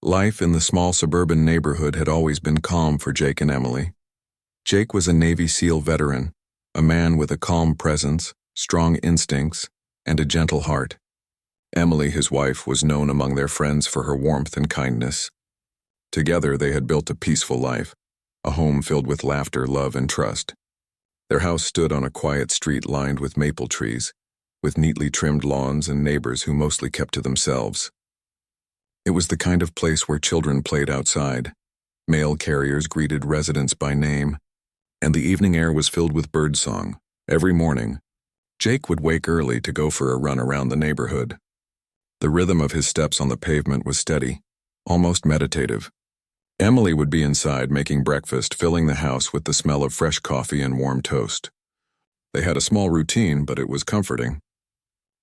Life in the small suburban neighborhood had always been calm for Jake and Emily. Jake was a Navy SEAL veteran, a man with a calm presence, strong instincts, and a gentle heart. Emily, his wife, was known among their friends for her warmth and kindness. Together they had built a peaceful life, a home filled with laughter, love, and trust. Their house stood on a quiet street lined with maple trees, with neatly trimmed lawns and neighbors who mostly kept to themselves. It was the kind of place where children played outside, mail carriers greeted residents by name, and the evening air was filled with birdsong. Every morning, Jake would wake early to go for a run around the neighborhood. The rhythm of his steps on the pavement was steady, almost meditative. Emily would be inside making breakfast, filling the house with the smell of fresh coffee and warm toast. They had a small routine, but it was comforting.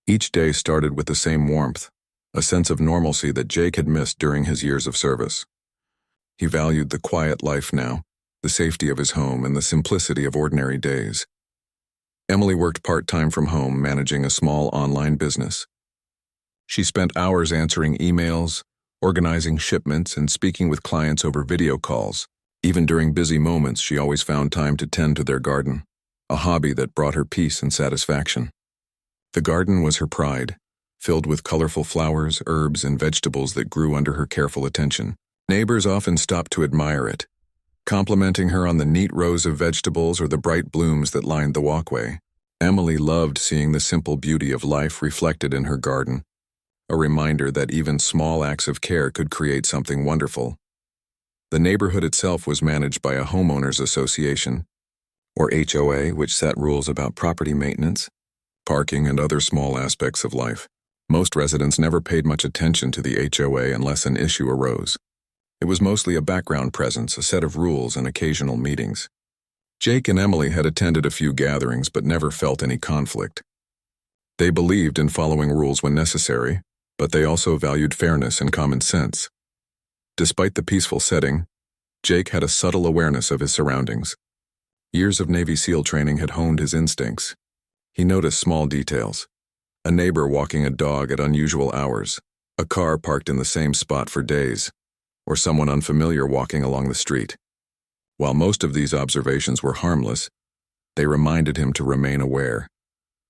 Each day started with the same warmth, a sense of normalcy that Jake had missed during his years of service. He valued the quiet life now, the safety of his home, and the simplicity of ordinary days. Emily worked part-time from home, managing a small online business. She spent hours answering emails, organizing shipments, and speaking with clients over video calls. Even during busy moments, she always found time to tend to their garden, a hobby that brought her peace and satisfaction. The garden was her pride, filled with colorful flowers, herbs, and vegetables that grew under her careful attention. Neighbors often stopped to admire it, complimenting her on the neat rows of vegetables or the bright blooms that lined the walkway. Emily loved seeing the simple beauty of life reflected in her garden, a reminder that even small acts of care could create something wonderful. The neighborhood itself was managed by a homeowners association, or HOA, which set rules about property maintenance, parking, and other small aspects of life. Most residents never paid much attention to the HOA unless an issue arose. It was mostly a background presence, a set of rules, and occasional meetings. Jake and Emily had attended a few gatherings but never felt any conflict. They believed in following rules when necessary, but they also valued fairness and common sense. Despite the peaceful setting, Jake had a subtle awareness of his surroundings. Years of Navy SEAL training had honed his instincts. He noticed small details: a neighbor walking a dog at unusual hours, a car parked in the same spot for days, or someone unfamiliar walking along the street. While most of these observations were harmless, they reminded him to remain aware,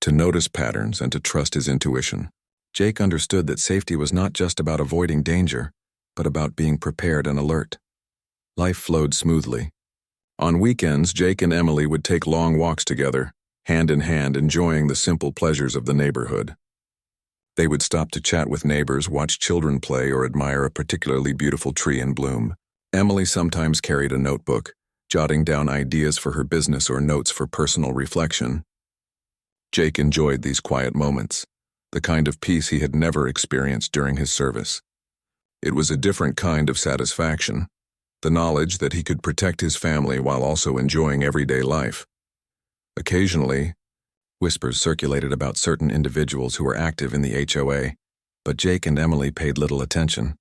to notice patterns, and to trust his intuition. Jake understood that safety was not just about avoiding danger, but about being prepared and alert. Life flowed smoothly. On weekends, Jake and Emily would take long walks together, hand in hand, enjoying the simple pleasures of the neighborhood. They would stop to chat with neighbors, watch children play, or admire a particularly beautiful tree in bloom. Emily sometimes carried a notebook, jotting down ideas for her business or notes for personal reflection. Jake enjoyed these quiet moments, the kind of peace he had never experienced during his service. It was a different kind of satisfaction, the knowledge that he could protect his family while also enjoying everyday life. Occasionally, whispers circulated about certain individuals who were active in the HOA, but Jake and Emily paid little attention.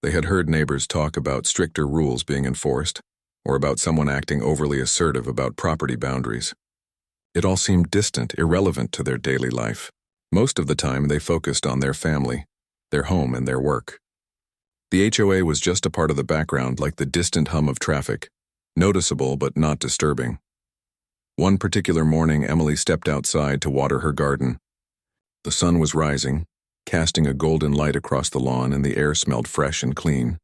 They had heard neighbors talk about stricter rules being enforced, or about someone acting overly assertive about property boundaries. It all seemed distant, irrelevant to their daily life. Most of the time, they focused on their family, their home, and their work. The HOA was just a part of the background, like the distant hum of traffic, noticeable but not disturbing. One particular morning, Emily stepped outside to water her garden. The sun was rising, casting a golden light across the lawn, and the air smelled fresh and clean.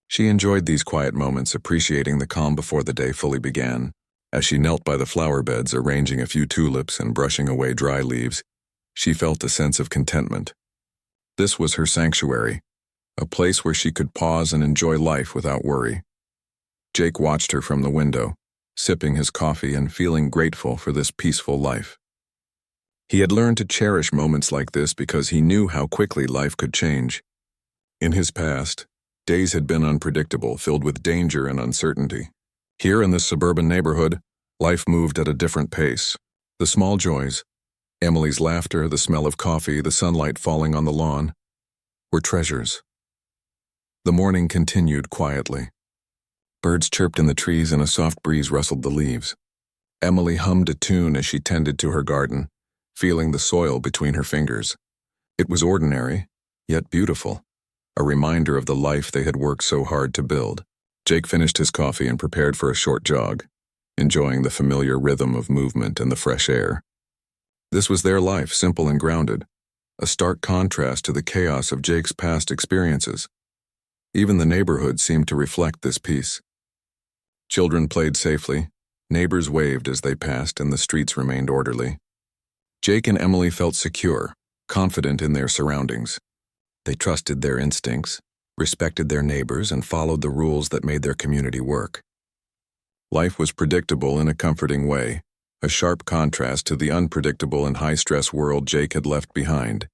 She enjoyed these quiet moments, appreciating the calm before the day fully began. As she knelt by the flower beds, arranging a few tulips and brushing away dry leaves, she felt a sense of contentment. This was her sanctuary, a place where she could pause and enjoy life without worry. Jake watched her from the window, sipping his coffee and feeling grateful for this peaceful life. He had learned to cherish moments like this because he knew how quickly life could change. In his past, days had been unpredictable, filled with danger and uncertainty. Here in this suburban neighborhood, life moved at a different pace. The small joys, Emily's laughter, the smell of coffee, the sunlight falling on the lawn, were treasures. The morning continued quietly. Birds chirped in the trees and a soft breeze rustled the leaves. Emily hummed a tune as she tended to her garden, feeling the soil between her fingers. It was ordinary, yet beautiful. a reminder of the life they had worked so hard to build. Jake finished his coffee and prepared for a short jog, enjoying the familiar rhythm of movement and the fresh air. This was their life, simple and grounded, a stark contrast to the chaos of Jake's past experiences. Even the neighborhood seemed to reflect this peace. Children played safely, neighbors waved as they passed, and the streets remained orderly. Jake and Emily felt secure, confident in their surroundings. They trusted their instincts, respected their neighbors, and followed the rules that made their community work. Life was predictable in a comforting way, a sharp contrast to the unpredictable and high-stress world Jake had left behind.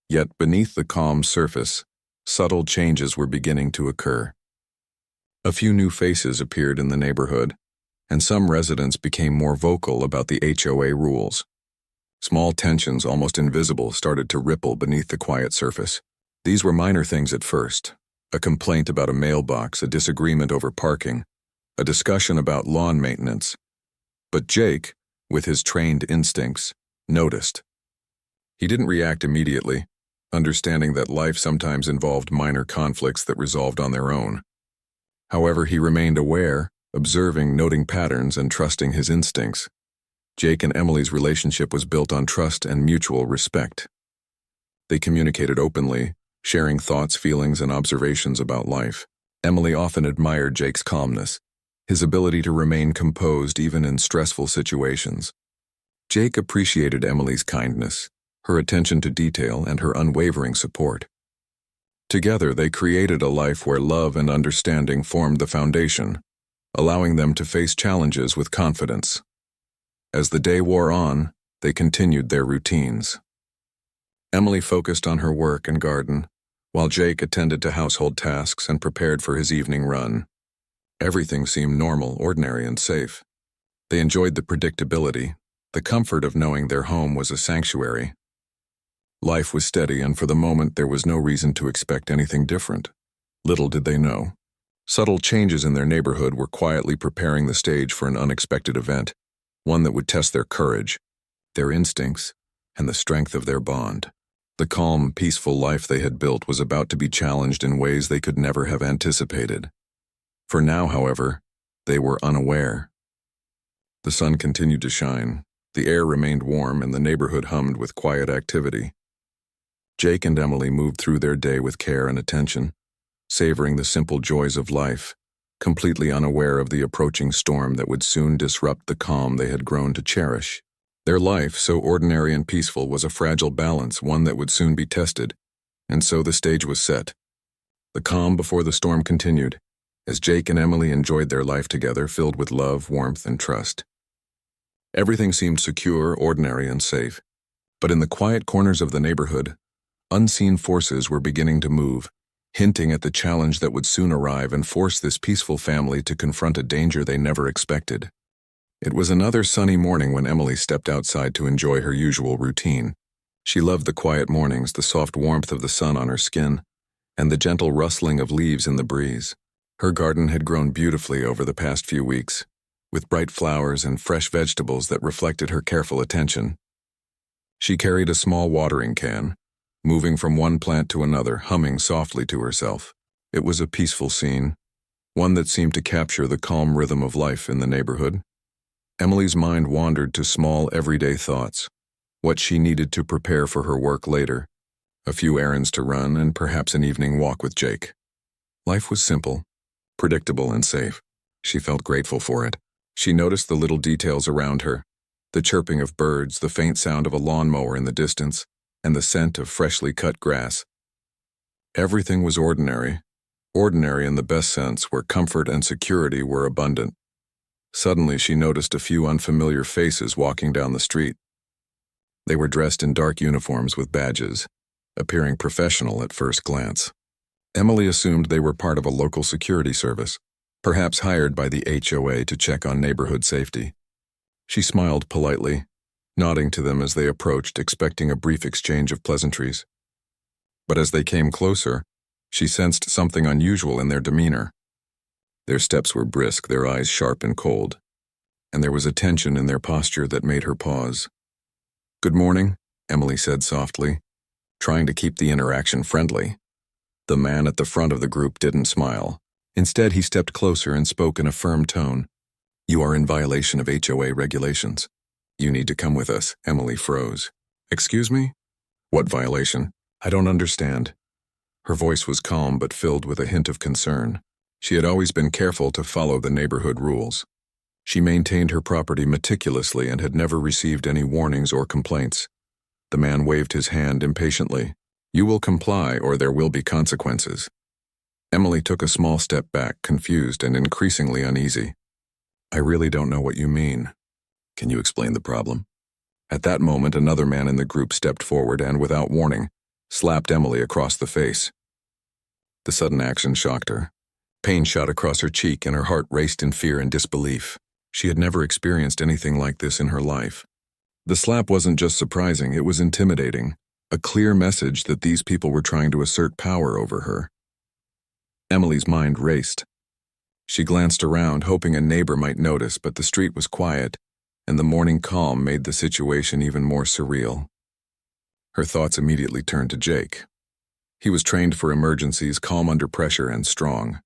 Yet beneath the calm surface, subtle changes were beginning to occur. A few new faces appeared in the neighborhood, and some residents became more vocal about the HOA rules. Small tensions, almost invisible, started to ripple beneath the quiet surface. These were minor things at first: a complaint about a mailbox, a disagreement over parking, a discussion about lawn maintenance. But Jake, with his trained instincts, noticed. He didn't react immediately, understanding that life sometimes involved minor conflicts that resolved on their own. However, he remained aware, observing, noting patterns, and trusting his instincts. Jake and Emily's relationship was built on trust and mutual respect. They communicated openly, sharing thoughts, feelings, and observations about life. Emily often admired Jake's calmness, his ability to remain composed even in stressful situations. Jake appreciated Emily's kindness, her attention to detail, and her unwavering support. Together, they created a life where love and understanding formed the foundation, allowing them to face challenges with confidence. As the day wore on, they continued their routines. Emily focused on her work and garden, while Jake attended to household tasks and prepared for his evening run. Everything seemed normal, ordinary, and safe. They enjoyed the predictability, the comfort of knowing their home was a sanctuary. Life was steady, and for the moment there was no reason to expect anything different. Little did they know. Subtle changes in their neighborhood were quietly preparing the stage for an unexpected event, one that would test their courage, their instincts, and the strength of their bond. The calm, peaceful life they had built was about to be challenged in ways they could never have anticipated. For now, however, they were unaware. The sun continued to shine, the air remained warm, and the neighborhood hummed with quiet activity. Jake and Emily moved through their day with care and attention, savoring the simple joys of life, completely unaware of the approaching storm that would soon disrupt the calm they had grown to cherish. Their life, so ordinary and peaceful, was a fragile balance, one that would soon be tested, and so the stage was set. The calm before the storm continued, as Jake and Emily enjoyed their life together, filled with love, warmth, and trust. Everything seemed secure, ordinary, and safe, but in the quiet corners of the neighborhood, unseen forces were beginning to move, hinting at the challenge that would soon arrive and force this peaceful family to confront a danger they never expected. It was another sunny morning when Emily stepped outside to enjoy her usual routine. She loved the quiet mornings, the soft warmth of the sun on her skin, and the gentle rustling of leaves in the breeze. Her garden had grown beautifully over the past few weeks, with bright flowers and fresh vegetables that reflected her careful attention. She carried a small watering can, moving from one plant to another, humming softly to herself. It was a peaceful scene, one that seemed to capture the calm rhythm of life in the neighborhood. Emily's mind wandered to small, everyday thoughts, what she needed to prepare for her work later, a few errands to run, and perhaps an evening walk with Jake. Life was simple, predictable, and safe. She felt grateful for it. She noticed the little details around her, the chirping of birds, the faint sound of a lawnmower in the distance, and the scent of freshly cut grass. Everything was ordinary in the best sense, where comfort and security were abundant. Suddenly, she noticed a few unfamiliar faces walking down the street. They were dressed in dark uniforms with badges, appearing professional at first glance. Emily assumed they were part of a local security service, perhaps hired by the HOA to check on neighborhood safety. She smiled politely, nodding to them as they approached, expecting a brief exchange of pleasantries. But as they came closer, she sensed something unusual in their demeanor. Their steps were brisk, their eyes sharp and cold, and there was a tension in their posture that made her pause. "Good morning," Emily said softly, trying to keep the interaction friendly. The man at the front of the group didn't smile. Instead, he stepped closer and spoke in a firm tone. "You are in violation of HOA regulations. You need to come with us." Emily froze. "Excuse me? What violation? I don't understand." Her voice was calm but filled with a hint of concern. She had always been careful to follow the neighborhood rules. She maintained her property meticulously and had never received any warnings or complaints. The man waved his hand impatiently. "You will comply or there will be consequences." Emily took a small step back, confused and increasingly uneasy. "I really don't know what you mean. Can you explain the problem?" At that moment, another man in the group stepped forward and, without warning, slapped Emily across the face. The sudden action shocked her. Pain shot across her cheek and her heart raced in fear and disbelief. She had never experienced anything like this in her life. The slap wasn't just surprising, it was intimidating, a clear message that these people were trying to assert power over her. Emily's mind raced. She glanced around, hoping a neighbor might notice, but the street was quiet, and the morning calm made the situation even more surreal. Her thoughts immediately turned to Jake. He was trained for emergencies, calm under pressure, and strong.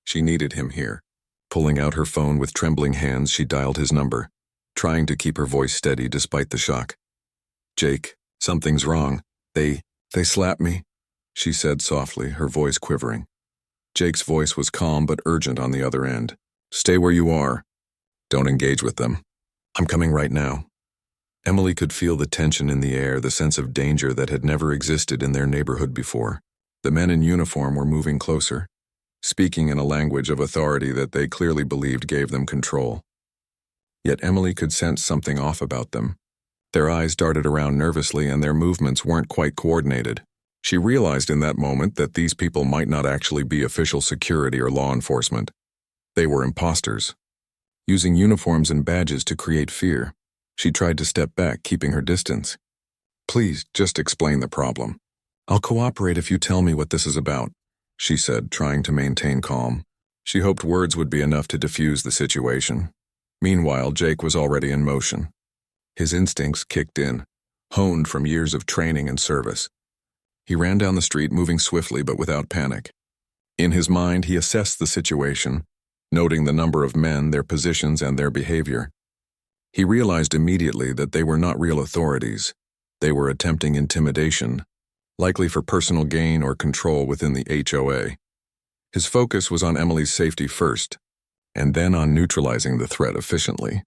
She needed him here. Pulling out her phone with trembling hands, she dialed his number, trying to keep her voice steady despite the shock. "Jake, something's wrong. They slapped me," she said softly, her voice quivering. Jake's voice was calm but urgent on the other end. "Stay where you are. Don't engage with them. I'm coming right now." Emily could feel the tension in the air, the sense of danger that had never existed in their neighborhood before. The men in uniform were moving closer, speaking in a language of authority that they clearly believed gave them control. Yet Emily could sense something off about them. Their eyes darted around nervously and their movements weren't quite coordinated. She realized in that moment that these people might not actually be official security or law enforcement. They were imposters, using uniforms and badges to create fear. She tried to step back, keeping her distance. "Please, just explain the problem. I'll cooperate if you tell me what this is about," she said, trying to maintain calm. She hoped words would be enough to diffuse the situation. Meanwhile, Jake was already in motion. His instincts kicked in, honed from years of training and service. He ran down the street, moving swiftly but without panic. In his mind, he assessed the situation, noting the number of men, their positions, and their behavior. He realized immediately that they were not real authorities. They were attempting intimidation, likely for personal gain or control within the HOA. His focus was on Emily's safety first, and then on neutralizing the threat efficiently.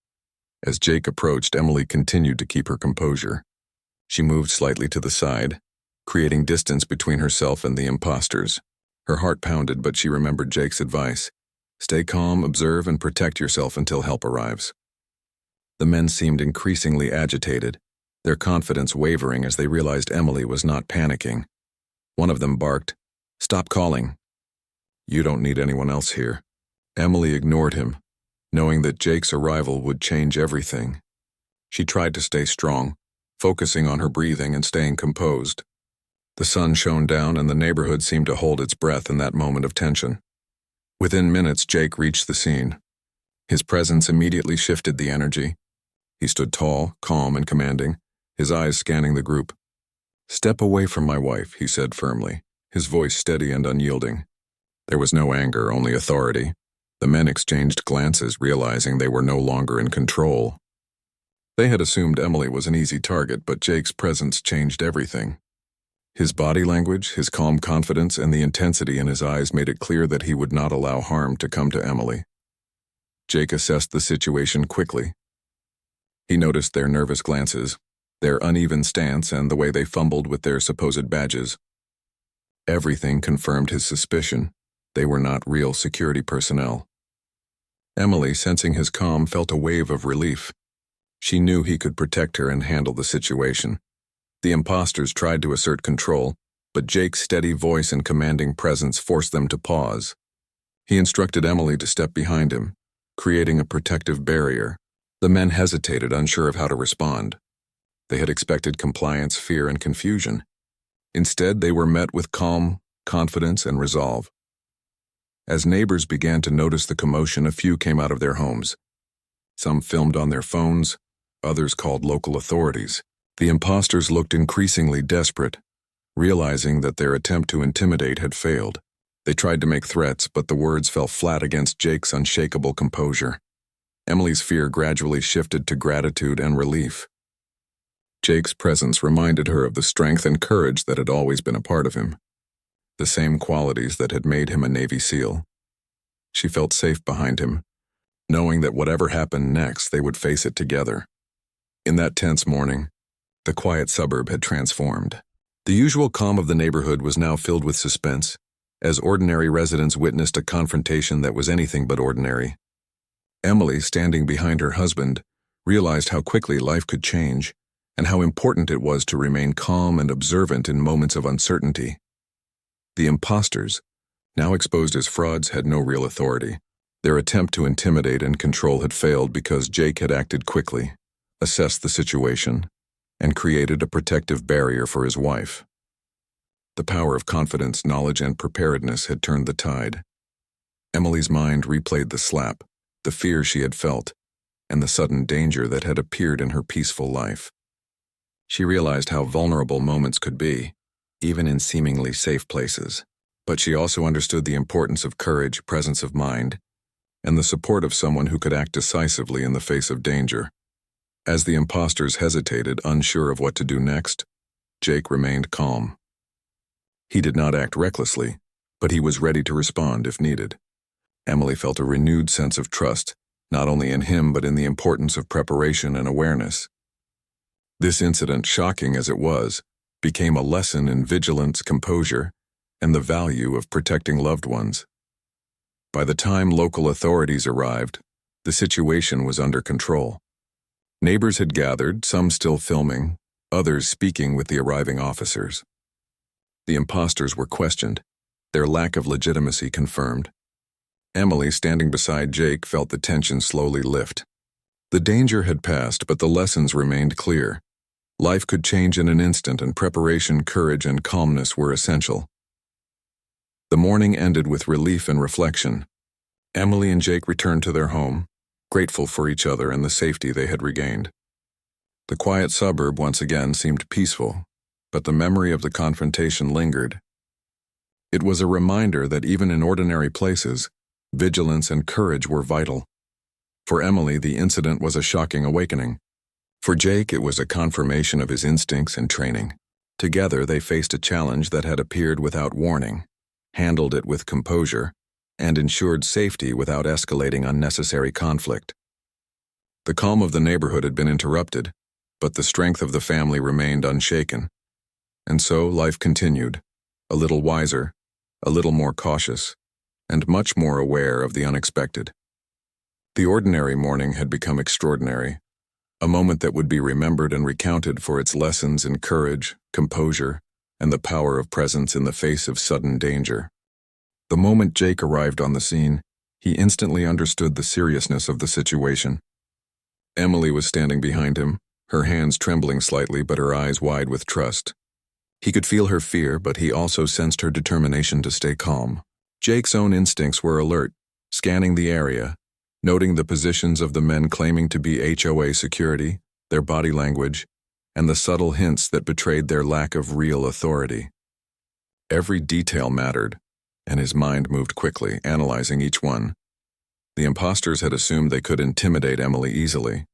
As Jake approached, Emily continued to keep her composure. She moved slightly to the side, creating distance between herself and the imposters. Her heart pounded, but she remembered Jake's advice. Stay calm, observe, and protect yourself until help arrives. The men seemed increasingly agitated, their confidence wavering as they realized Emily was not panicking. One of them barked, "Stop calling. You don't need anyone else here." Emily ignored him, knowing that Jake's arrival would change everything. She tried to stay strong, focusing on her breathing and staying composed. The sun shone down and the neighborhood seemed to hold its breath in that moment of tension. Within minutes, Jake reached the scene. His presence immediately shifted the energy. He stood tall, calm, and commanding, his eyes scanning the group. "Step away from my wife," he said firmly, his voice steady and unyielding. There was no anger, only authority. The men exchanged glances, realizing they were no longer in control. They had assumed Emily was an easy target, but Jake's presence changed everything. His body language, his calm confidence, and the intensity in his eyes made it clear that he would not allow harm to come to Emily. Jake assessed the situation quickly. He noticed their nervous glances, their uneven stance, and the way they fumbled with their supposed badges. Everything confirmed his suspicion. They were not real security personnel. Emily, sensing his calm, felt a wave of relief. She knew he could protect her and handle the situation. The imposters tried to assert control, but Jake's steady voice and commanding presence forced them to pause. He instructed Emily to step behind him, creating a protective barrier. The men hesitated, unsure of how to respond. They had expected compliance, fear, and confusion. Instead, they were met with calm, confidence, and resolve. As neighbors began to notice the commotion, a few came out of their homes. Some filmed on their phones, others called local authorities. The imposters looked increasingly desperate, Realizing that their attempt to intimidate had failed, they tried to make threats, but the words fell flat against Jake's unshakable composure. Emily's fear gradually shifted to gratitude and relief. Jake's presence reminded her of the strength and courage that had always been a part of him, the same qualities that had made him a Navy SEAL. She felt safe behind him, knowing that whatever happened next, they would face it together. In that tense morning, the quiet suburb had transformed. The usual calm of the neighborhood was now filled with suspense, as ordinary residents witnessed a confrontation that was anything but ordinary. Emily, standing behind her husband, realized how quickly life could change, and how important it was to remain calm and observant in moments of uncertainty. The imposters, now exposed as frauds, had no real authority. Their attempt to intimidate and control had failed because Jake had acted quickly, assessed the situation, and created a protective barrier for his wife. The power of confidence, knowledge, and preparedness had turned the tide. Emily's mind replayed the slap, the fear she had felt, and the sudden danger that had appeared in her peaceful life. She realized how vulnerable moments could be, even in seemingly safe places. But she also understood the importance of courage, presence of mind, and the support of someone who could act decisively in the face of danger. As the imposters hesitated, unsure of what to do next, Jake remained calm. He did not act recklessly, but he was ready to respond if needed. Emily felt a renewed sense of trust, not only in him but in the importance of preparation and awareness. This incident, shocking as it was, became a lesson in vigilance, composure, and the value of protecting loved ones. By the time local authorities arrived, the situation was under control. Neighbors had gathered, some still filming, others speaking with the arriving officers. The imposters were questioned, their lack of legitimacy confirmed. Emily, standing beside Jake, felt the tension slowly lift. The danger had passed, but the lessons remained clear. Life could change in an instant, and preparation, courage, and calmness were essential. The morning ended with relief and reflection. Emily and Jake returned to their home, grateful for each other and the safety they had regained. The quiet suburb once again seemed peaceful, but the memory of the confrontation lingered. It was a reminder that even in ordinary places, vigilance and courage were vital. For Emily, the incident was a shocking awakening. For Jake, it was a confirmation of his instincts and training. Together, they faced a challenge that had appeared without warning, handled it with composure, and ensured safety without escalating unnecessary conflict. The calm of the neighborhood had been interrupted, but the strength of the family remained unshaken. And so life continued, a little wiser, a little more cautious, and much more aware of the unexpected. The ordinary morning had become extraordinary, a moment that would be remembered and recounted for its lessons in courage, composure, and the power of presence in the face of sudden danger. The moment Jake arrived on the scene, he instantly understood the seriousness of the situation. Emily was standing behind him, her hands trembling slightly but her eyes wide with trust. He could feel her fear, but he also sensed her determination to stay calm. Jake's own instincts were alert, scanning the area, noting the positions of the men claiming to be HOA security, their body language, and the subtle hints that betrayed their lack of real authority. Every detail mattered, and his mind moved quickly, analyzing each one. The imposters had assumed they could intimidate Emily easily.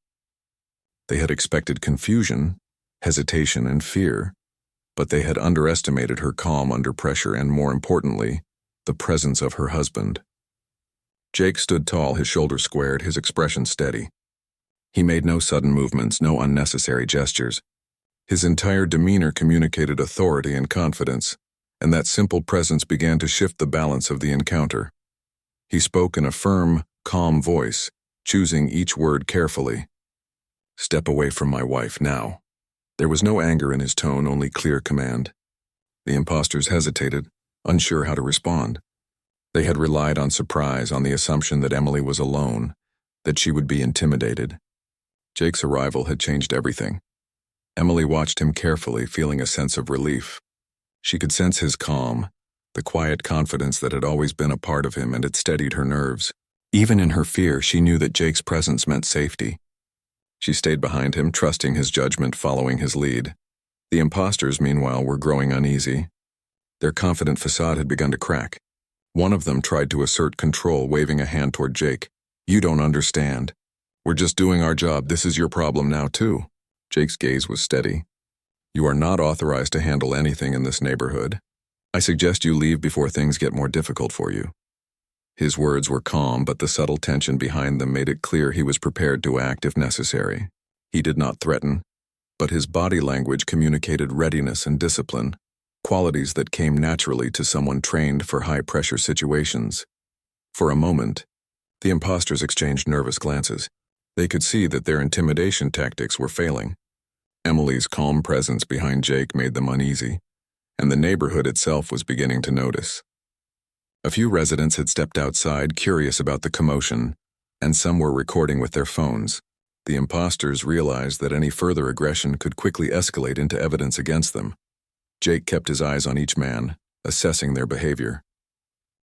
They had expected confusion, hesitation, and fear, but they had underestimated her calm under pressure and, more importantly, the presence of her husband. Jake stood tall, his shoulders squared, his expression steady. He made no sudden movements, no unnecessary gestures. His entire demeanor communicated authority and confidence, and that simple presence began to shift the balance of the encounter. He spoke in a firm, calm voice, choosing each word carefully. "Step away from my wife now." There was no anger in his tone, only clear command. The imposters hesitated, unsure how to respond. They had relied on surprise, on the assumption that Emily was alone, that she would be intimidated. Jake's arrival had changed everything. Emily watched him carefully, feeling a sense of relief. She could sense his calm, the quiet confidence that had always been a part of him, and it steadied her nerves. Even in her fear, she knew that Jake's presence meant safety. She stayed behind him, trusting his judgment, following his lead. The imposters, meanwhile, were growing uneasy. Their confident facade had begun to crack. One of them tried to assert control, waving a hand toward Jake. "You don't understand. We're just doing our job. This is your problem now, too." Jake's gaze was steady. "You are not authorized to handle anything in this neighborhood. I suggest you leave before things get more difficult for you." His words were calm, but the subtle tension behind them made it clear he was prepared to act if necessary. He did not threaten, but his body language communicated readiness and discipline, qualities that came naturally to someone trained for high-pressure situations. For a moment, the imposters exchanged nervous glances. They could see that their intimidation tactics were failing. Emily's calm presence behind Jake made them uneasy, and the neighborhood itself was beginning to notice. A few residents had stepped outside, curious about the commotion, and some were recording with their phones. The imposters realized that any further aggression could quickly escalate into evidence against them. Jake kept his eyes on each man, assessing their behavior.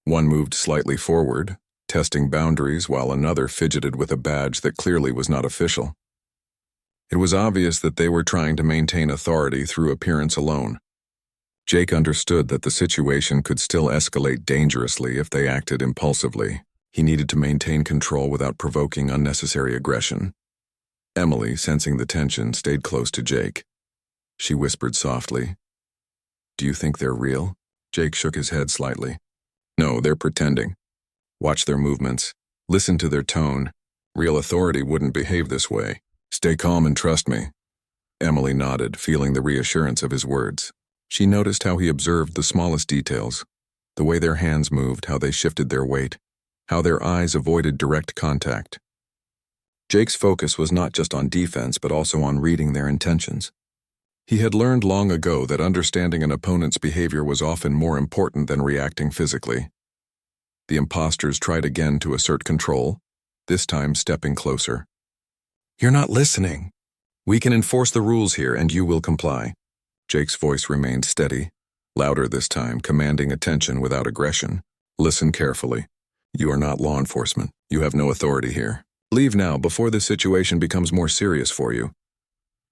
One moved slightly forward, testing boundaries, while another fidgeted with a badge that clearly was not official. It was obvious that they were trying to maintain authority through appearance alone. Jake understood that the situation could still escalate dangerously if they acted impulsively. He needed to maintain control without provoking unnecessary aggression. Emily, sensing the tension, stayed close to Jake. She whispered softly, "Do you think they're real?" Jake shook his head slightly. "No, they're pretending. Watch their movements. Listen to their tone. Real authority wouldn't behave this way. Stay calm and trust me." Emily nodded, feeling the reassurance of his words. She noticed how he observed the smallest details, the way their hands moved, how they shifted their weight, how their eyes avoided direct contact. Jake's focus was not just on defense, but also on reading their intentions. He had learned long ago that understanding an opponent's behavior was often more important than reacting physically. The imposters tried again to assert control, this time stepping closer. "You're not listening. We can enforce the rules here, and you will comply." Jake's voice remained steady, louder this time, commanding attention without aggression. "Listen carefully. You are not law enforcement. You have no authority here. Leave now before this situation becomes more serious for you."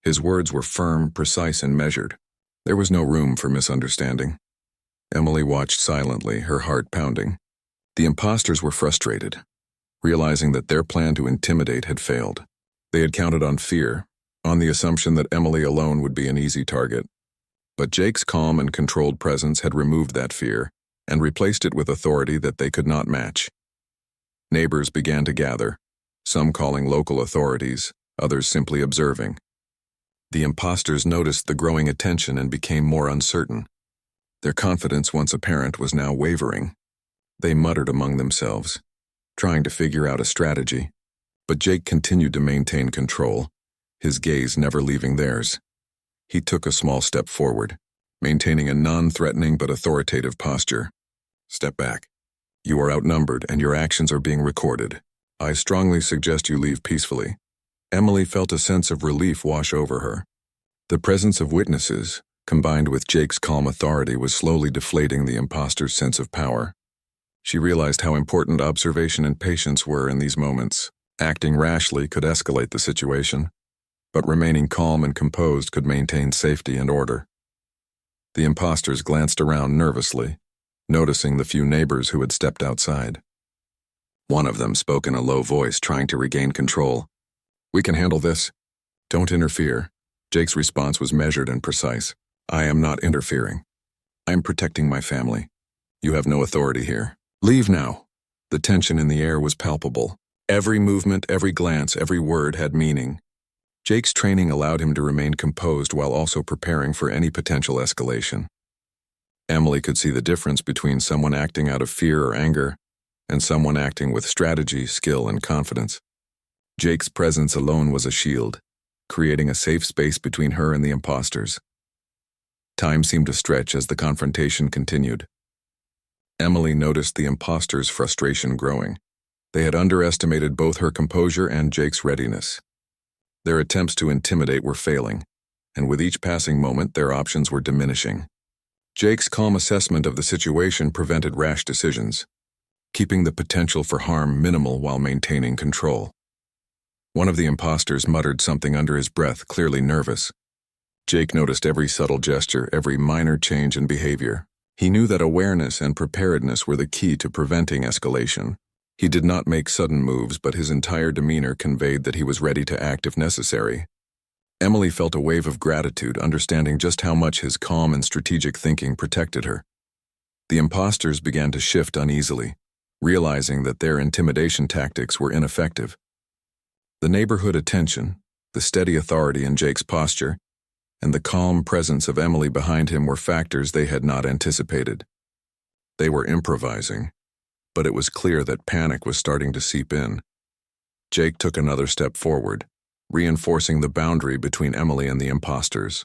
His words were firm, precise, and measured. There was no room for misunderstanding. Emily watched silently, her heart pounding. The imposters were frustrated, realizing that their plan to intimidate had failed. They had counted on fear, on the assumption that Emily alone would be an easy target. But Jake's calm and controlled presence had removed that fear and replaced it with authority that they could not match. Neighbors began to gather, some calling local authorities, others simply observing. The imposters noticed the growing attention and became more uncertain. Their confidence, once apparent, was now wavering. They muttered among themselves, trying to figure out a strategy. But Jake continued to maintain control, his gaze never leaving theirs. He took a small step forward, maintaining a non-threatening but authoritative posture. "Step back. You are outnumbered and your actions are being recorded. I strongly suggest you leave peacefully." Emily felt a sense of relief wash over her. The presence of witnesses, combined with Jake's calm authority, was slowly deflating the imposter's sense of power. She realized how important observation and patience were in these moments. Acting rashly could escalate the situation, but remaining calm and composed could maintain safety and order. The imposters glanced around nervously, noticing the few neighbors who had stepped outside. One of them spoke in a low voice, trying to regain control. "We can handle this. Don't interfere." Jake's response was measured and precise. "I am not interfering. I am protecting my family. You have no authority here. Leave now." The tension in the air was palpable. Every movement, every glance, every word had meaning. Jake's training allowed him to remain composed while also preparing for any potential escalation. Emily could see the difference between someone acting out of fear or anger and someone acting with strategy, skill, and confidence. Jake's presence alone was a shield, creating a safe space between her and the imposters. Time seemed to stretch as the confrontation continued. Emily noticed the imposters' frustration growing. They had underestimated both her composure and Jake's readiness. Their attempts to intimidate were failing, and with each passing moment, their options were diminishing. Jake's calm assessment of the situation prevented rash decisions, keeping the potential for harm minimal while maintaining control. One of the imposters muttered something under his breath, clearly nervous. Jake noticed every subtle gesture, every minor change in behavior. He knew that awareness and preparedness were the key to preventing escalation. He did not make sudden moves, but his entire demeanor conveyed that he was ready to act if necessary. Emily felt a wave of gratitude, understanding just how much his calm and strategic thinking protected her. The imposters began to shift uneasily, realizing that their intimidation tactics were ineffective. The neighborhood attention, the steady authority in Jake's posture, and the calm presence of Emily behind him were factors they had not anticipated. They were improvising, but it was clear that panic was starting to seep in. Jake took another step forward, reinforcing the boundary between Emily and the imposters.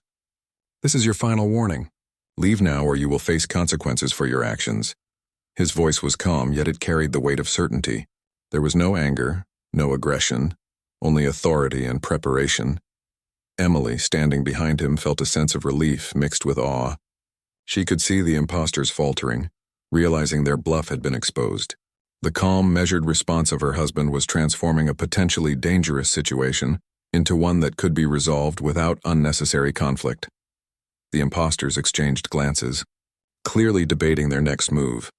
"This is your final warning. Leave now or you will face consequences for your actions." His voice was calm, yet it carried the weight of certainty. There was no anger, no aggression, only authority and preparation. Emily, standing behind him, felt a sense of relief mixed with awe. She could see the imposters faltering, realizing their bluff had been exposed. The calm, measured response of her husband was transforming a potentially dangerous situation into one that could be resolved without unnecessary conflict. The imposters exchanged glances, clearly debating their next move.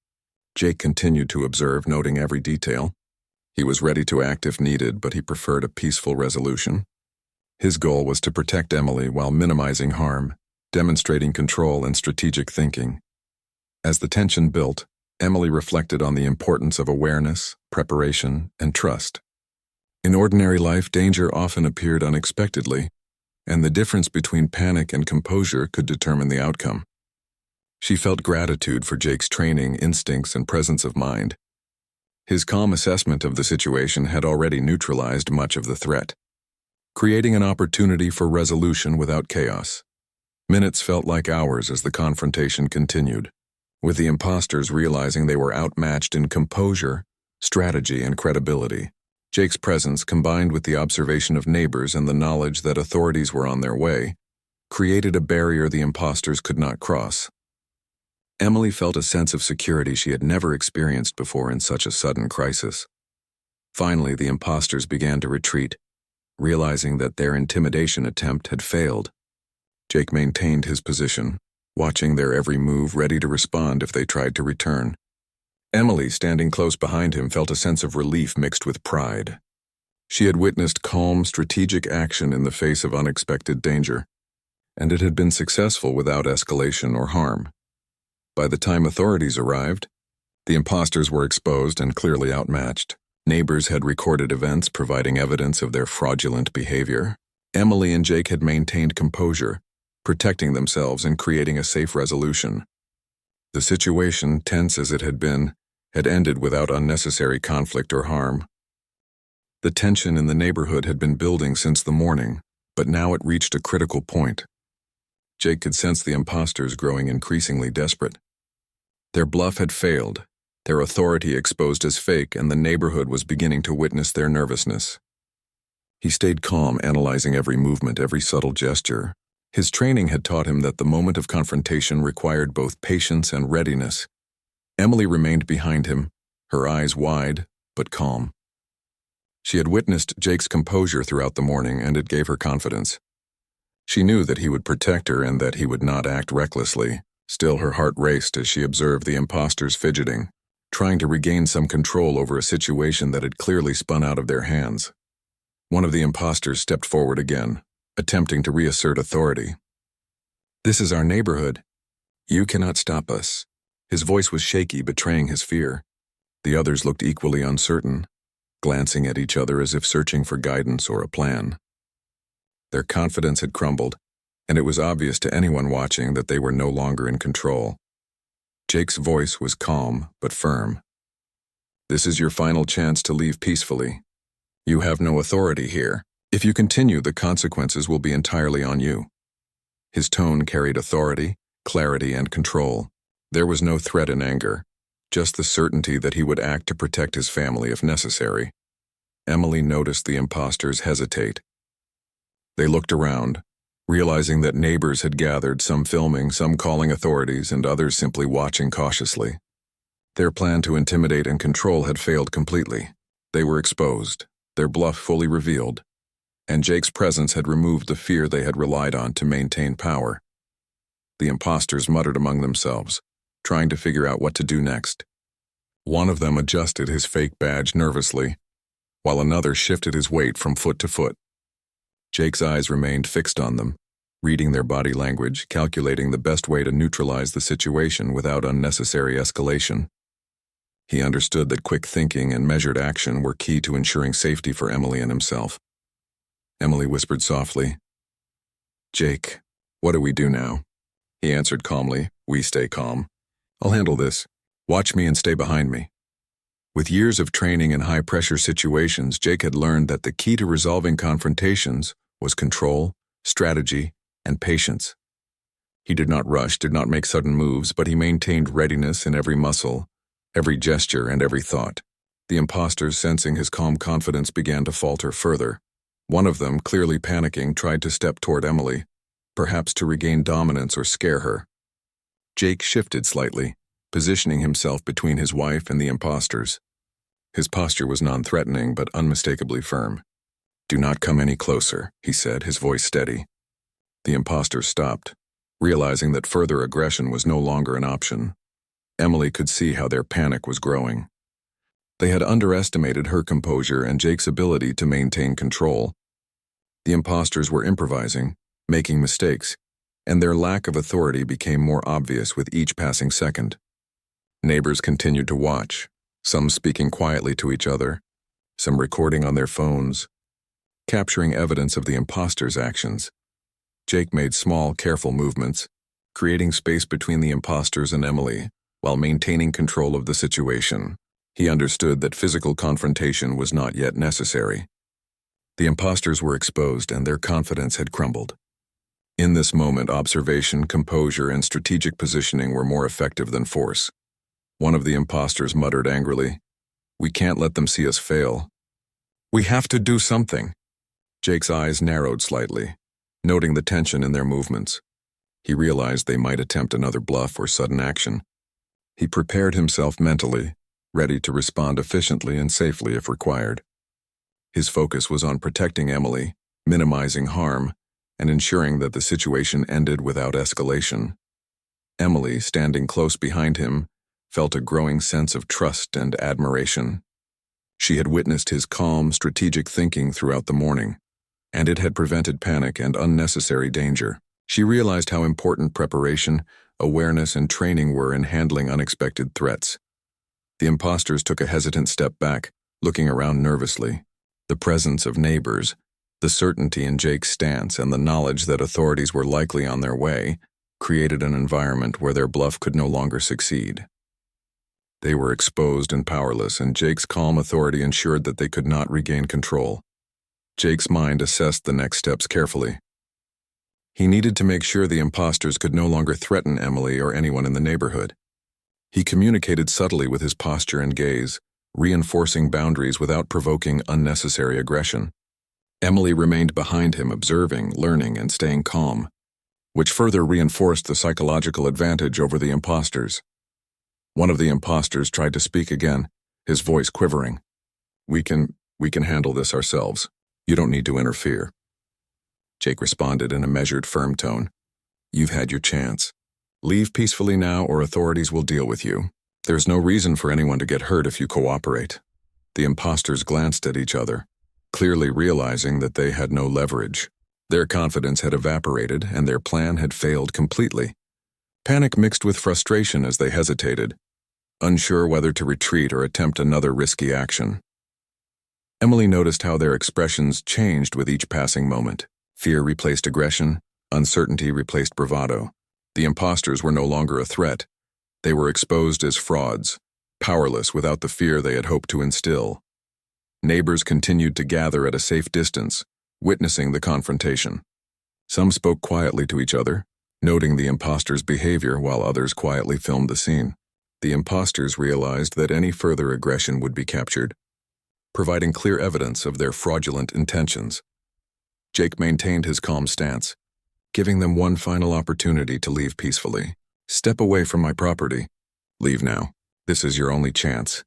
Jake continued to observe, noting every detail. He was ready to act if needed, but he preferred a peaceful resolution. His goal was to protect Emily while minimizing harm, demonstrating control and strategic thinking. As the tension built, Emily reflected on the importance of awareness, preparation, and trust. In ordinary life, danger often appeared unexpectedly, and the difference between panic and composure could determine the outcome. She felt gratitude for Jake's training, instincts, and presence of mind. His calm assessment of the situation had already neutralized much of the threat, creating an opportunity for resolution without chaos. Minutes felt like hours as the confrontation continued, with the imposters realizing they were outmatched in composure, strategy, and credibility. Jake's presence, combined with the observation of neighbors and the knowledge that authorities were on their way, created a barrier the imposters could not cross. Emily felt a sense of security she had never experienced before in such a sudden crisis. Finally, the imposters began to retreat, realizing that their intimidation attempt had failed. Jake maintained his position, watching their every move, ready to respond if they tried to return. Emily, standing close behind him, felt a sense of relief mixed with pride. She had witnessed calm, strategic action in the face of unexpected danger, and it had been successful without escalation or harm. By the time authorities arrived, the imposters were exposed and clearly outmatched. Neighbors had recorded events providing evidence of their fraudulent behavior. Emily and Jake had maintained composure, protecting themselves and creating a safe resolution. The situation, tense as it had been, had ended without unnecessary conflict or harm. The tension in the neighborhood had been building since the morning, but now it reached a critical point. Jake could sense the imposters growing increasingly desperate. Their bluff had failed, their authority exposed as fake, and the neighborhood was beginning to witness their nervousness. He stayed calm, analyzing every movement, every subtle gesture. His training had taught him that the moment of confrontation required both patience and readiness. Emily remained behind him, her eyes wide, but calm. She had witnessed Jake's composure throughout the morning, and it gave her confidence. She knew that he would protect her and that he would not act recklessly. Still, her heart raced as she observed the imposters fidgeting, trying to regain some control over a situation that had clearly spun out of their hands. One of the imposters stepped forward again, attempting to reassert authority. "This is our neighborhood. You cannot stop us." His voice was shaky, betraying his fear. The others looked equally uncertain, glancing at each other as if searching for guidance or a plan. Their confidence had crumbled, and it was obvious to anyone watching that they were no longer in control. Jake's voice was calm but firm. "This is your final chance to leave peacefully. You have no authority here. If you continue, the consequences will be entirely on you." His tone carried authority, clarity, and control. There was no threat in anger, just the certainty that he would act to protect his family if necessary. Emily noticed the imposters hesitate. They looked around, realizing that neighbors had gathered, some filming, some calling authorities, and others simply watching cautiously. Their plan to intimidate and control had failed completely. They were exposed, their bluff fully revealed. and Jake's presence had removed the fear they had relied on to maintain power. The imposters muttered among themselves, trying to figure out what to do next. One of them adjusted his fake badge nervously, while another shifted his weight from foot to foot. Jake's eyes remained fixed on them, reading their body language, calculating the best way to neutralize the situation without unnecessary escalation. He understood that quick thinking and measured action were key to ensuring safety for Emily and himself. Emily whispered softly, "Jake, what do we do now?" He answered calmly, "We stay calm. I'll handle this. Watch me and stay behind me." With years of training in high-pressure situations, Jake had learned that the key to resolving confrontations was control, strategy, and patience. He did not rush, did not make sudden moves, but he maintained readiness in every muscle, every gesture, and every thought. The imposters, sensing his calm confidence, began to falter further. One of them, clearly panicking, tried to step toward Emily, perhaps to regain dominance or scare her. Jake shifted slightly, positioning himself between his wife and the imposters. His posture was non-threatening but unmistakably firm. "Do not come any closer," he said, his voice steady. The imposters stopped, realizing that further aggression was no longer an option. Emily could see how their panic was growing. They had underestimated her composure and Jake's ability to maintain control. The imposters were improvising, making mistakes, and their lack of authority became more obvious with each passing second. Neighbors continued to watch, some speaking quietly to each other, some recording on their phones, capturing evidence of the imposters' actions. Jake made small, careful movements, creating space between the imposters and Emily, while maintaining control of the situation. He understood that physical confrontation was not yet necessary. The imposters were exposed and their confidence had crumbled. In this moment, observation, composure, and strategic positioning were more effective than force. One of the imposters muttered angrily, "We can't let them see us fail. We have to do something." Jake's eyes narrowed slightly, noting the tension in their movements. He realized they might attempt another bluff or sudden action. He prepared himself mentally, ready to respond efficiently and safely if required. His focus was on protecting Emily, minimizing harm, and ensuring that the situation ended without escalation. Emily, standing close behind him, felt a growing sense of trust and admiration. She had witnessed his calm, strategic thinking throughout the morning, and it had prevented panic and unnecessary danger. She realized how important preparation, awareness, and training were in handling unexpected threats. The imposters took a hesitant step back, looking around nervously. The presence of neighbors, the certainty in Jake's stance, and the knowledge that authorities were likely on their way created an environment where their bluff could no longer succeed. They were exposed and powerless, and Jake's calm authority ensured that they could not regain control. Jake's mind assessed the next steps carefully. He needed to make sure the imposters could no longer threaten Emily or anyone in the neighborhood. He communicated subtly with his posture and gaze, reinforcing boundaries without provoking unnecessary aggression. Emily remained behind him, observing, learning, and staying calm, which further reinforced the psychological advantage over the imposters. One of the imposters tried to speak again, his voice quivering. We can handle this ourselves. You don't need to interfere." Jake responded in a measured, firm tone. "You've had your chance. Leave peacefully now or authorities will deal with you. There's no reason for anyone to get hurt if you cooperate." The imposters glanced at each other, clearly realizing that they had no leverage. Their confidence had evaporated and their plan had failed completely. Panic mixed with frustration as they hesitated, unsure whether to retreat or attempt another risky action. Emily noticed how their expressions changed with each passing moment. Fear replaced aggression, uncertainty replaced bravado. The imposters were no longer a threat. They were exposed as frauds, powerless without the fear they had hoped to instill. Neighbors continued to gather at a safe distance, witnessing the confrontation. Some spoke quietly to each other, noting the imposters' behavior while others quietly filmed the scene. The imposters realized that any further aggression would be captured, providing clear evidence of their fraudulent intentions. Jake maintained his calm stance, giving them one final opportunity to leave peacefully. "Step away from my property. Leave now. This is your only chance."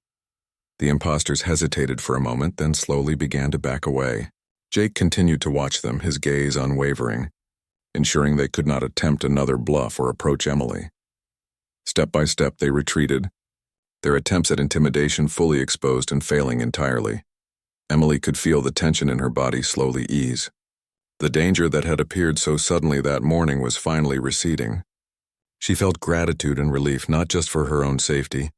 The imposters hesitated for a moment, then slowly began to back away. Jake continued to watch them, his gaze unwavering, ensuring they could not attempt another bluff or approach Emily. Step by step, they retreated, their attempts at intimidation fully exposed and failing entirely. Emily could feel the tension in her body slowly ease. The danger that had appeared so suddenly that morning was finally receding. She felt gratitude and relief not just for her own safety,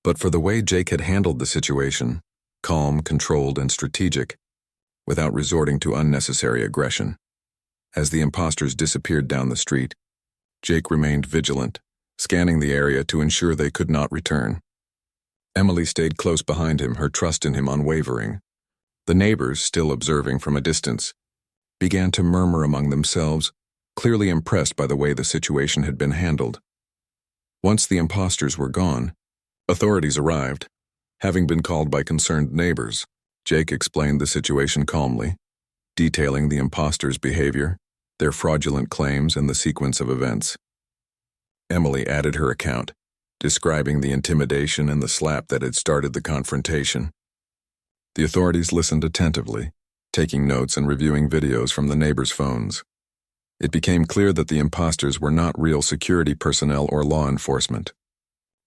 but for the way Jake had handled the situation, calm, controlled, and strategic, without resorting to unnecessary aggression. As the imposters disappeared down the street, Jake remained vigilant, scanning the area to ensure they could not return. Emily stayed close behind him, her trust in him unwavering. The neighbors, still observing from a distance, began to murmur among themselves, clearly impressed by the way the situation had been handled. Once the imposters were gone, authorities arrived. Having been called by concerned neighbors, Jake explained the situation calmly, detailing the imposters' behavior, their fraudulent claims, and the sequence of events. Emily added her account, describing the intimidation and the slap that had started the confrontation. The authorities listened attentively, taking notes and reviewing videos from the neighbors' phones. It became clear that the imposters were not real security personnel or law enforcement.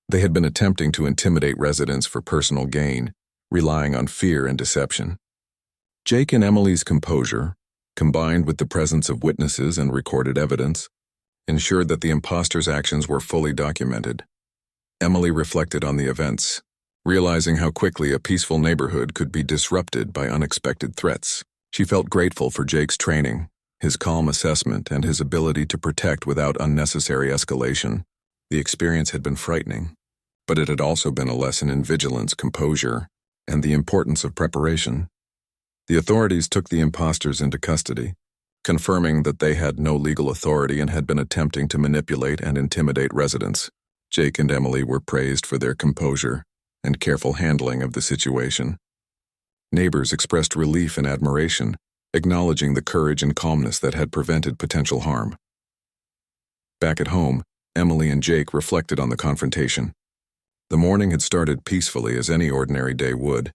They had been attempting to intimidate residents for personal gain, relying on fear and deception. Jake and Emily's composure, combined with the presence of witnesses and recorded evidence, ensured that the imposters' actions were fully documented. Emily reflected on the events, realizing how quickly a peaceful neighborhood could be disrupted by unexpected threats. She felt grateful for Jake's training, his calm assessment, and his ability to protect without unnecessary escalation. The experience had been frightening, but it had also been a lesson in vigilance, composure, and the importance of preparation. The authorities took the imposters into custody, confirming that they had no legal authority and had been attempting to manipulate and intimidate residents. Jake and Emily were praised for their composure and careful handling of the situation. Neighbors expressed relief and admiration, acknowledging the courage and calmness that had prevented potential harm. Back at home, Emily and Jake reflected on the confrontation. The morning had started peacefully as any ordinary day would,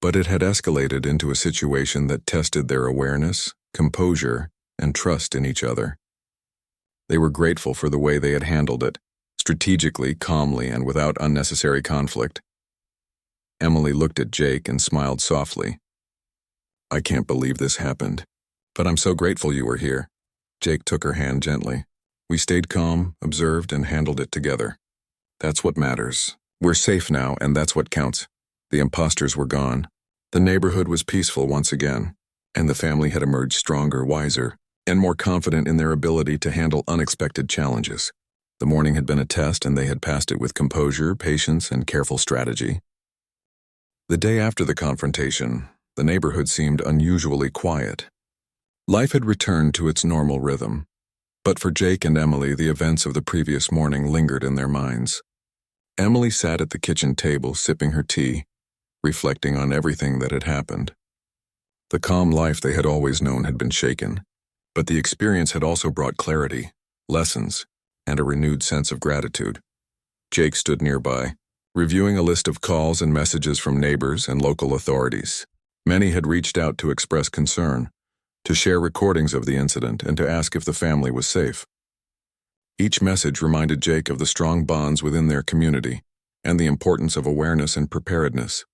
but it had escalated into a situation that tested their awareness, composure, and trust in each other. They were grateful for the way they had handled it, strategically, calmly, and without unnecessary conflict. Emily looked at Jake and smiled softly. "I can't believe this happened, but I'm so grateful you were here." Jake took her hand gently. "We stayed calm, observed, and handled it together. That's what matters. We're safe now, and that's what counts." The imposters were gone. The neighborhood was peaceful once again, and the family had emerged stronger, wiser, and more confident in their ability to handle unexpected challenges. The morning had been a test, and they had passed it with composure, patience, and careful strategy. The day after the confrontation, the neighborhood seemed unusually quiet. Life had returned to its normal rhythm, but for Jake and Emily, the events of the previous morning lingered in their minds. Emily sat at the kitchen table, sipping her tea, reflecting on everything that had happened. The calm life they had always known had been shaken, but the experience had also brought clarity, lessons, and a renewed sense of gratitude. Jake stood nearby, reviewing a list of calls and messages from neighbors and local authorities. Many had reached out to express concern, to share recordings of the incident, and to ask if the family was safe. Each message reminded Jake of the strong bonds within their community and the importance of awareness and preparedness.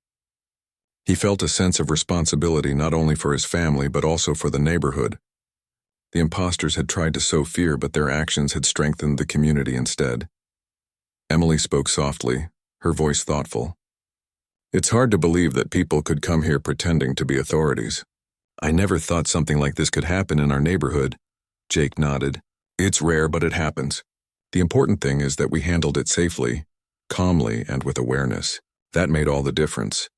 He felt a sense of responsibility not only for his family but also for the neighborhood. The imposters had tried to sow fear, but their actions had strengthened the community instead. Emily spoke softly, her voice thoughtful. "It's hard to believe that people could come here pretending to be authorities. I never thought something like this could happen in our neighborhood." Jake nodded. "It's rare, but it happens. The important thing is that we handled it safely, calmly, and with awareness. That made all the difference."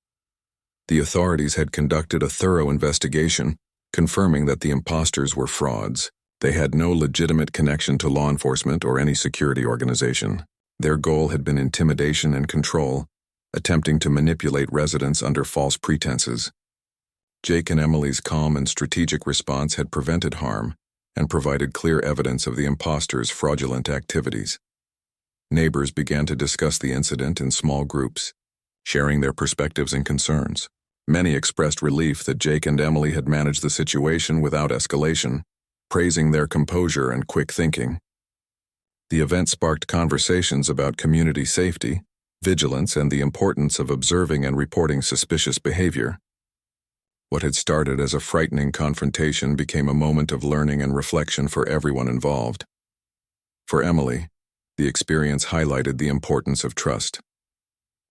The authorities had conducted a thorough investigation, confirming that the imposters were frauds. They had no legitimate connection to law enforcement or any security organization. Their goal had been intimidation and control, attempting to manipulate residents under false pretenses. Jake and Emily's calm and strategic response had prevented harm and provided clear evidence of the imposters' fraudulent activities. Neighbors began to discuss the incident in small groups, sharing their perspectives and concerns. Many expressed relief that Jake and Emily had managed the situation without escalation, praising their composure and quick thinking. The event sparked conversations about community safety, vigilance, and the importance of observing and reporting suspicious behavior. What had started as a frightening confrontation became a moment of learning and reflection for everyone involved. For Emily, the experience highlighted the importance of trust.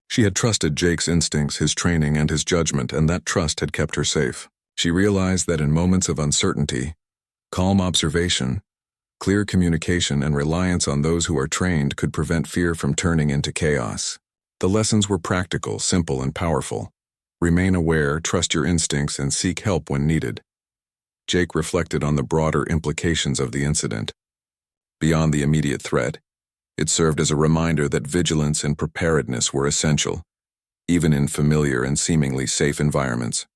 She had trusted Jake's instincts, his training, and his judgment, and that trust had kept her safe. She realized that in moments of uncertainty, calm observation, clear communication, and reliance on those who are trained could prevent fear from turning into chaos. The lessons were practical, simple, and powerful. Remain aware, trust your instincts, and seek help when needed. Jake reflected on the broader implications of the incident. Beyond the immediate threat, it served as a reminder that vigilance and preparedness were essential, even in familiar and seemingly safe environments.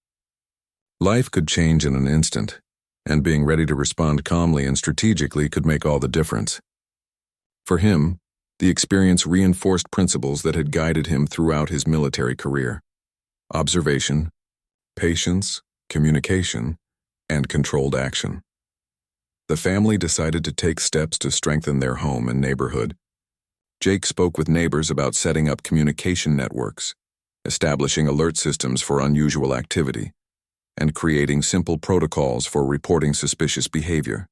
Life could change in an instant, and being ready to respond calmly and strategically could make all the difference. For him, the experience reinforced principles that had guided him throughout his military career: observation, patience, communication, and controlled action. The family decided to take steps to strengthen their home and neighborhood. Jake spoke with neighbors about setting up communication networks, establishing alert systems for unusual activity, and creating simple protocols for reporting suspicious behavior.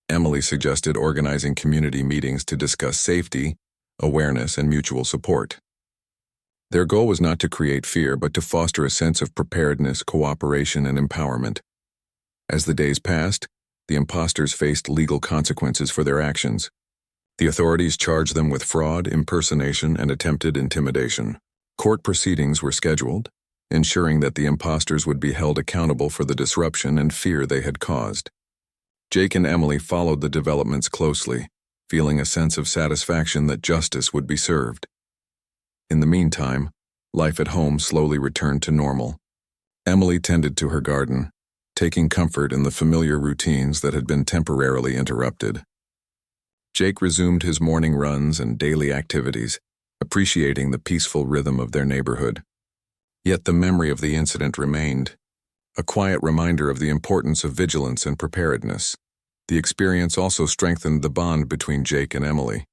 Emily suggested organizing community meetings to discuss safety, awareness, and mutual support. Their goal was not to create fear, but to foster a sense of preparedness, cooperation, and empowerment. As the days passed, the imposters faced legal consequences for their actions. The authorities charged them with fraud, impersonation, and attempted intimidation. Court proceedings were scheduled, ensuring that the imposters would be held accountable for the disruption and fear they had caused. Jake and Emily followed the developments closely, feeling a sense of satisfaction that justice would be served. In the meantime, life at home slowly returned to normal. Emily tended to her garden, taking comfort in the familiar routines that had been temporarily interrupted. Jake resumed his morning runs and daily activities, appreciating the peaceful rhythm of their neighborhood. Yet the memory of the incident remained, a quiet reminder of the importance of vigilance and preparedness. The experience also strengthened the bond between Jake and Emily.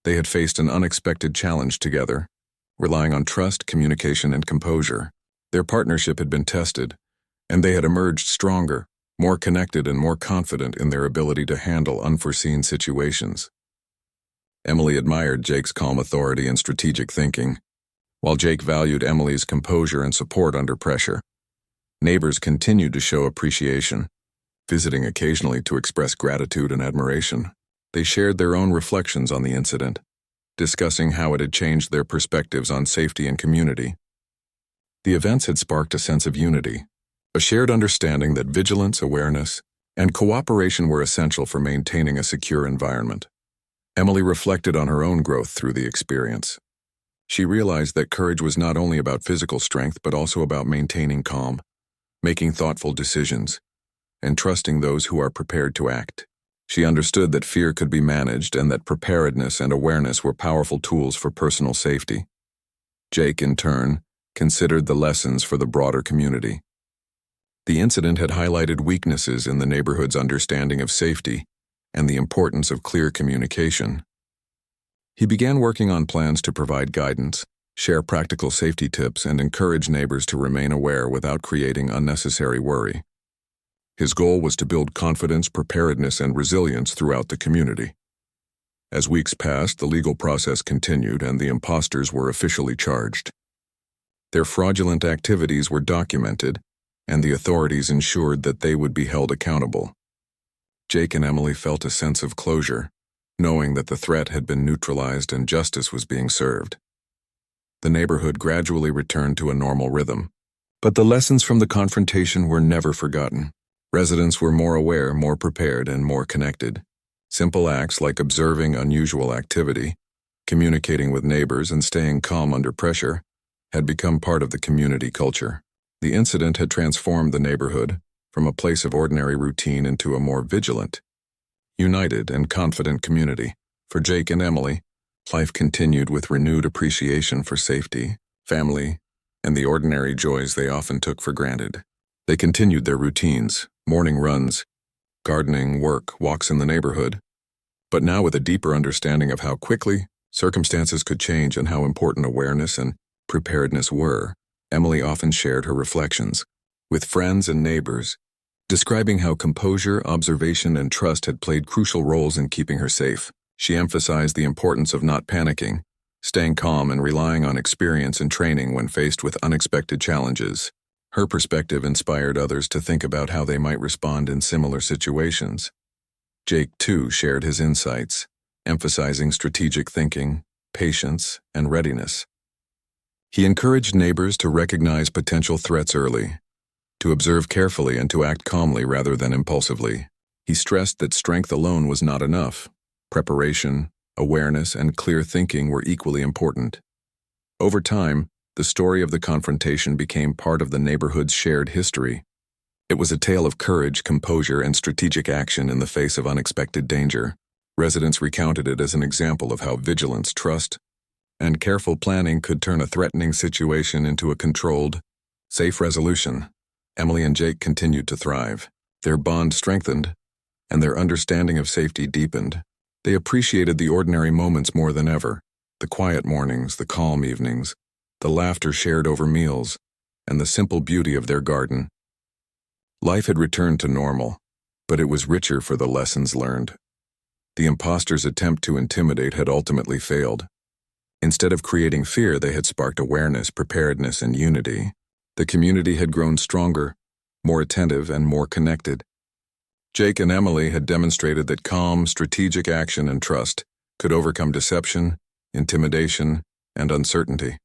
They had faced an unexpected challenge together, relying on trust, communication, and composure. Their partnership had been tested, and they had emerged stronger, more connected, and more confident in their ability to handle unforeseen situations. Emily admired Jake's calm authority and strategic thinking, while Jake valued Emily's composure and support under pressure. Neighbors continued to show appreciation, visiting occasionally to express gratitude and admiration. They shared their own reflections on the incident, discussing how it had changed their perspectives on safety and community. The events had sparked a sense of unity, a shared understanding that vigilance, awareness, and cooperation were essential for maintaining a secure environment. Emily reflected on her own growth through the experience. She realized that courage was not only about physical strength but also about maintaining calm, making thoughtful decisions, and trusting those who are prepared to act. She understood that fear could be managed and that preparedness and awareness were powerful tools for personal safety. Jake, in turn, considered the lessons for the broader community. The incident had highlighted weaknesses in the neighborhood's understanding of safety and the importance of clear communication. He began working on plans to provide guidance, share practical safety tips, and encourage neighbors to remain aware without creating unnecessary worry. His goal was to build confidence, preparedness, and resilience throughout the community. As weeks passed, the legal process continued and the imposters were officially charged. Their fraudulent activities were documented, and the authorities ensured that they would be held accountable. Jake and Emily felt a sense of closure, knowing that the threat had been neutralized and justice was being served. The neighborhood gradually returned to a normal rhythm, but the lessons from the confrontation were never forgotten. Residents were more aware, more prepared, and more connected. Simple acts like observing unusual activity, communicating with neighbors, and staying calm under pressure had become part of the community culture. The incident had transformed the neighborhood from a place of ordinary routine into a more vigilant, united, and confident community. For Jake and Emily, life continued with renewed appreciation for safety, family, and the ordinary joys they often took for granted. They continued their routines, morning runs, gardening, work, walks in the neighborhood, but now with a deeper understanding of how quickly circumstances could change and how important awareness and preparedness were. Emily often shared her reflections with friends and neighbors, describing how composure, observation, and trust had played crucial roles in keeping her safe. She emphasized the importance of not panicking, staying calm, and relying on experience and training when faced with unexpected challenges. Her perspective inspired others to think about how they might respond in similar situations. Jake, too, shared his insights, emphasizing strategic thinking, patience, and readiness. He encouraged neighbors to recognize potential threats early, to observe carefully, and to act calmly rather than impulsively. He stressed that strength alone was not enough. Preparation, awareness, and clear thinking were equally important. Over time, the story of the confrontation became part of the neighborhood's shared history. It was a tale of courage, composure, and strategic action in the face of unexpected danger. Residents recounted it as an example of how vigilance, trust, and careful planning could turn a threatening situation into a controlled, safe resolution. Emily and Jake continued to thrive. Their bond strengthened, and their understanding of safety deepened. They appreciated the ordinary moments more than ever, the quiet mornings, the calm evenings, the laughter shared over meals, and the simple beauty of their garden. Life had returned to normal, but it was richer for the lessons learned. The imposters' attempt to intimidate had ultimately failed. Instead of creating fear, they had sparked awareness, preparedness, and unity. The community had grown stronger, more attentive, and more connected. Jake and Emily had demonstrated that calm, strategic action and trust could overcome deception, intimidation, and uncertainty.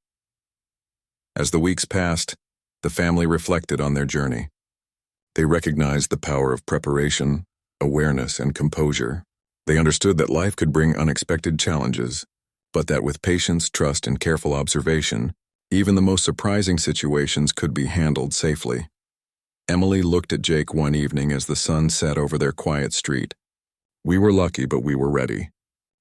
As the weeks passed, the family reflected on their journey. They recognized the power of preparation, awareness, and composure. They understood that life could bring unexpected challenges, but that with patience, trust, and careful observation, even the most surprising situations could be handled safely. Emily looked at Jake one evening as the sun set over their quiet street. "We were lucky, but we were ready."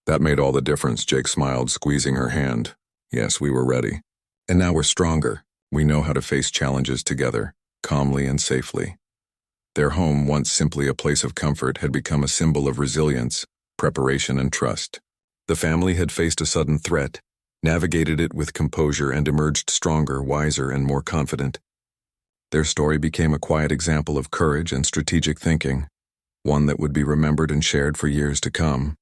"That made all the difference," Jake smiled, squeezing her hand. "Yes, we were ready. And now we're stronger. We know how to face challenges together, calmly and safely." Their home, once simply a place of comfort, had become a symbol of resilience, preparation, and trust. The family had faced a sudden threat, navigated it with composure, and emerged stronger, wiser, and more confident. Their story became a quiet example of courage and strategic thinking, one that would be remembered and shared for years to come.